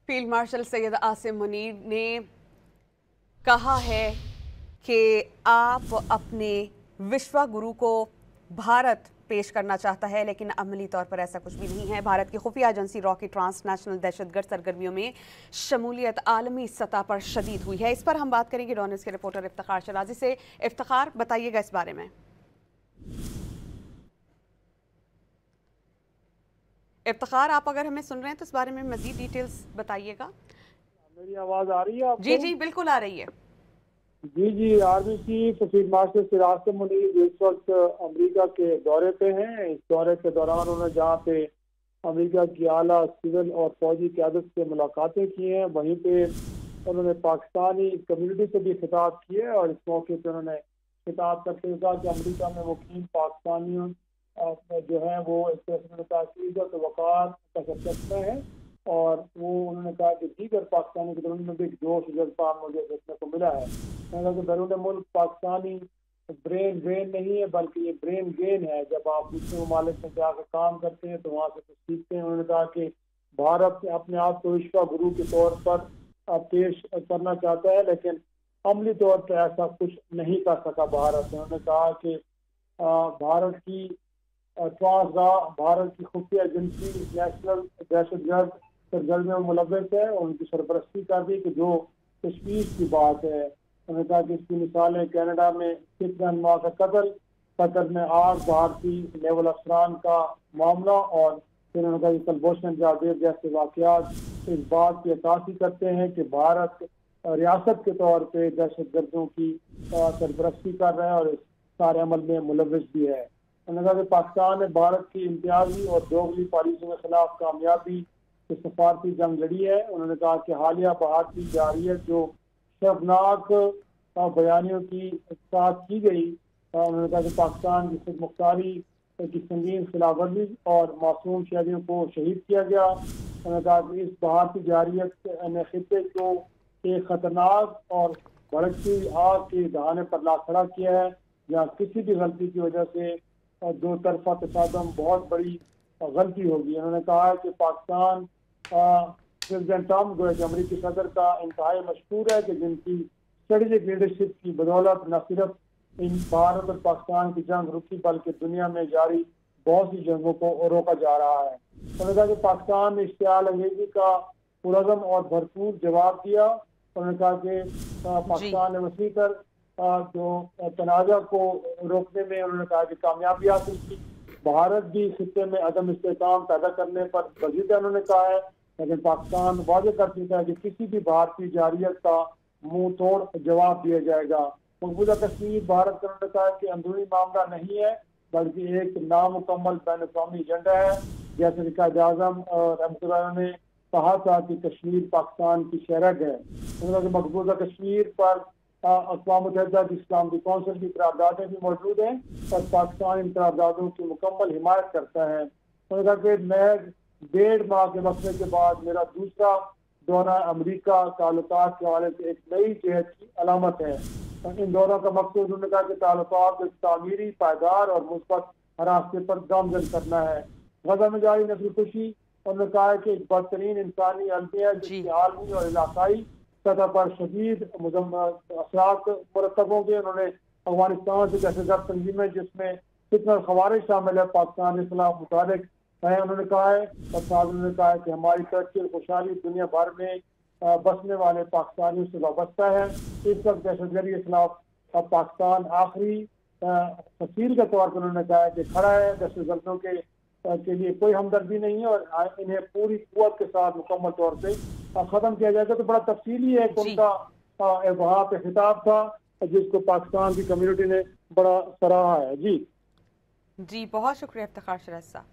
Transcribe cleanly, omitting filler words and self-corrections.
Field marshal Syed Asim Munir ने कहा है कि आप अपने विश्वा गुरु को भारत पेश करना चाहता है, लेकिन अमली तौर पर ऐसा कुछ भी नहीं है। भारत की खुफिया एजेंसी रॉ की ट्रांसनेशनल दहशतगर्द सरगर्मियों में शमूलियत आलमी सतह पर शदीद हुई है। इस पर हम बात करेंगे डॉन न्यूज़ के रिपोर्टर इफ्तिखार शराजी से। इफ्तिखार, बताइएगा इस बारे में। इफ्तिखार, आप अगर हमें सुन रहे हैं तो इस बारे में मजीद डिटेल्स बताइएगा। मेरी आवाज आ रही है आपको? जी जी बिल्कुल आ रही है। जी, army chief field marshal Syed Asim Munir इस वक्त अमेरिका के दौरे पे हैं। इस दौरे के दौरान उन्होंने जहाँ पे अमेरिका की आला सिविल और फौजी क़यादत से मुलाकातें की हैं, वहीं पे उन्होंने पाकिस्तानी कम्युनिटी से भी खिताब किए और इस मौके पर उन्होंने खिताब करते हुए कहा कि अमेरिका में मुकीम पाकिस्तानियों जो है वो एक तरह से इज्जत वक़ार का सबसे है, और वो उन्होंने कहा कि दीगर पाकिस्तानी के दौरान में भी एक जोश जज्बा मुझे देखने को मिला है। कि बैरून मुल्क पाकिस्तानी ब्रेन ड्रेन नहीं है, बल्कि ये ब्रेन गेन है। जब आप दूसरे ममालिक में जाकर काम करते हैं तो वहाँ से कुछ सीखते हैं। उन्होंने कहा कि भारत अपने आप को विश्व गुरु के तौर पर पेश करना चाहता है, लेकिन अमली तौर पर ऐसा कुछ नहीं कर सका भारत। उन्होंने कहा कि भारत की भारत की खुफिया एजेंसी नेशनल दहशतगर्द सरगर्मियों में मुलव्वस है और उनकी सरपरस्ती कर दी, कि जो तशवीश की बात है। उन्होंने कहा कि इसकी मिसालें कनाडा में सिख रहनुमा का कत्ल, कतर में 8 भारतीय लेवल अफसरान का मामला, और फिर उन्होंने कहा कि कुलभूषण जाधव जैसे वाकयात इस बात की अक्कासी करते हैं कि भारत रियासत के तौर पर दहशतगर्दों की सरपरस्ती कर रहा है और इस सारे अमल में मुलव्वस भी है। उन्होंने कहा कि पाकिस्तान ने भारत की इम्तियाजी और दोगली पॉलिसियों के खिलाफ कामयाबी से सफारती जंग लड़ी है। उन्होंने कहा कि हालिया बहादुरी जारी है जो शर्मनाक बयानियों की साथ की गई। उन्होंने कहा कि पाकिस्तान की खुद मुख्तारी की संगीन खिलाफवर्जी और मासूम शहरियों को शहीद किया गया। उन्होंने कहा कि इस बहादुरी जारियत ने खित्ते को एक खतरनाक और भड़कती आग के दहाने पर ला खड़ा किया है, जहाँ किसी भी गलती की वजह से दो तरफा तसादम बहुत बड़ी गलती होगी। उन्होंने कहा है कि पाकिस्तान प्रेसिडेंट ट्रम्प जो अमरीकी सदर का इंतहाई मशहूर है, कि जिनकी स्ट्रेटेजिक लीडरशिप की बदौलत न सिर्फ इन भारत और पाकिस्तान की जंग रुकी, बल्कि दुनिया में जारी बहुत सी जंगों को रोका जा रहा है। उन्होंने कहा कि पाकिस्तान ने इश्तियाल अंगेजी का पुरअज़म और भरपूर जवाब दिया। उन्होंने कहा कि पाकिस्तान ने वसी कर जो तनाज़ा को रोकने में उन्होंने कहा कि कामयाबी हासिल की। भारत भी खित्ते में अदम इस्तेहकाम पैदा करने पर बजीदा उन्होंने कहा है, लेकिन पाकिस्तान वाज़ेह कर चुका है कि किसी भी भारतीय जारियत का मुंह तोड़ जवाब दिया जाएगा। मकबूजा कश्मीर भारत का उन्होंने कहा कि अंदरूनी मामला नहीं है, बल्कि एक नामुकम्मल बैन अवी एजेंडा है। जैसे कि कायद आज़म रहमतुल्लाह ने कहा था कि कश्मीर पाकिस्तान की शरग है। उन्होंने मकबूजा कश्मीर पर अक़वाम मुत्तहिदा की इस्लामी कौंसिल की करारदादें भी मौजूद हैं और पाकिस्तान इन करारदादों की मुकम्मल हिमायत करता है। उन्होंने कहा कि मैं 1.5 माह के वक्फे के बाद मेरा दूसरा दौरा अमेरिका ताल्लुकात के हवाले से एक नई जहद की अलामत है। इन दौरों का मकसद उन्होंने कहा कि ताल्लुकात तामीरी, पायदार और मुस्बत रास्ते पर गामजन करना है। गजा में जारी नस्ल खुशी उन्होंने कहा है कि एक बदतरीन इंसानी अलमिया है जिसकी आलमी और इलाकाई सतह पर शदीद असरात मुरतब होंगे। उन्होंने अफगानिस्तान से दहशतगर्द तंजीमें जिसमें फितना खवारिज शामिल है पाकिस्तान के खिलाफ मुताबिक है, उन्होंने कहा है। और साथ उन्होंने कहा है कि हमारी तरक्की और खुशहाली दुनिया भर में बसने वाले पाकिस्तानियों से वाबस्ता है। इस वक्त दहशतगर्दी के खिलाफ पाकिस्तान आखिरी फसील के तौर पर उन्होंने कहा है कि खड़ा है। दहशतगर्दों के लिए कोई हमदर्दी नहीं है और इन्हें पूरी कुव्वत के साथ मुकम्मल तौर पे खत्म किया जाएगा। तो बड़ा तफसीली है उनका वहाँ पे खिताब था, जिसको पाकिस्तान की कम्युनिटी ने बड़ा सराहा है। जी बहुत शुक्रिया इफ्तिखार शराजी साहब।